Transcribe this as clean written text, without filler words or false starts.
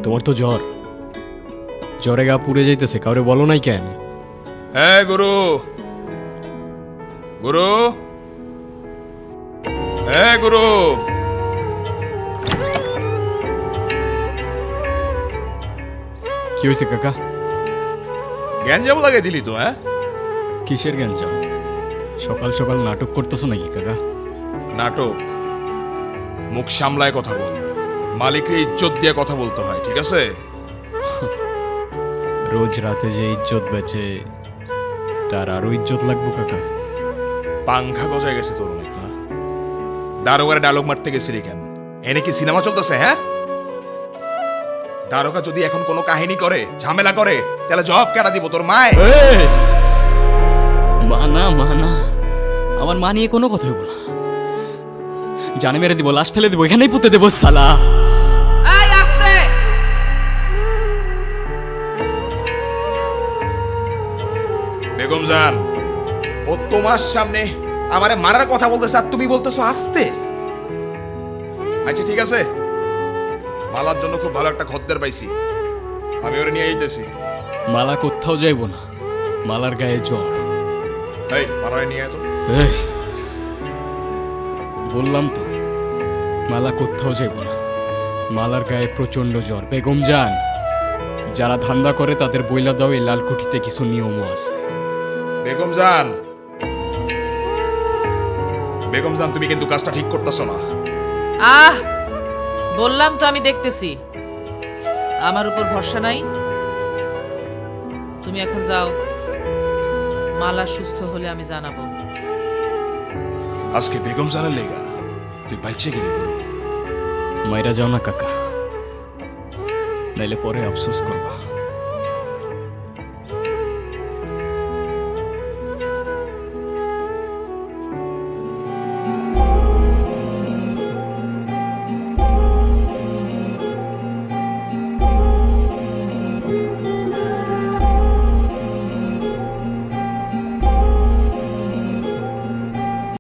তোমার তো জ্বর, জ্বরে গা পুড়ে যাইতেছে, কাউরে বলো নাই কেন? হ্যাঁ গুরু, গুরু, হ্যাঁ গুরু। কি হয়েছে কাকা? গ্যাঞ্জাম লাগাই দিলি তো? হ্যাঁ, কিসের গ্যাঞ্জাম? সকাল সকাল নাটক করতেছো নাকি কাকা? নাটক? মুখ সামলায় কথা বল, মালিককে ইজ্জত দিয়ে কথা বলতে হয়, ঠিক আছে? রোজ রাতে যে ইজ্জত বেচে তার আরো ইজ্জত লাগবো কাকা? পাংখা গজায় গেছে তোর অনেক না? দারোগারে ডায়লগ মারতে গেছিলি কেন? এনে কি সিনেমা চলতেছে? হ্যাঁ, দারোগা যদি এখন কোনো কাহিনী করে, ঝামেলা করে, তাহলে জবাব কেডা দিব? তোর মায়? মানা মানা, আমার মা নিয়ে কোনো কথা হইব না। জানে মেরে দিব, লাশ ফেলে দিব, এখানেই পুঁতে দেবো সালা। এই আস্তে! বেগম জান, ও তোমার সামনে আমারে মারার কথা বলতেছে আর তুমি বলতেছো আস্তে? আচ্ছা ঠিক আছে, মালার জন্য খুব ভালো একটা খদ্দের পাইছি, আমি ওরে নিয়ে যেতেছি। মালা কোথাও যাইব না, মালার গায়ে জ্বর। এই মালারে নিয়ে আয় তো। এই, বললাম তো মালা কোথাও যাইব না, মালার গায়ে প্রচন্ড জ্বর। বেগম জান, যারা ধান্দা করে তাদের বইলা দাও এই লালকুঠিতে কিছু নিয়মও আছে। বেগম জান, বেগম জান, তুমি কিন্তু কাজটা ঠিক করতেছো না। আহ, বললাম তো আমি দেখতেছি। আমার উপর ভরসা নাই। তুমি এখন যাও, মালা সুস্থ হলে আমি জানাবো। আজকে বেগম জানের লেগা তুই বাইচে গেলি গুরু। মাইরা যাও না কাকা, নাইলে পরে আফসোস করবা।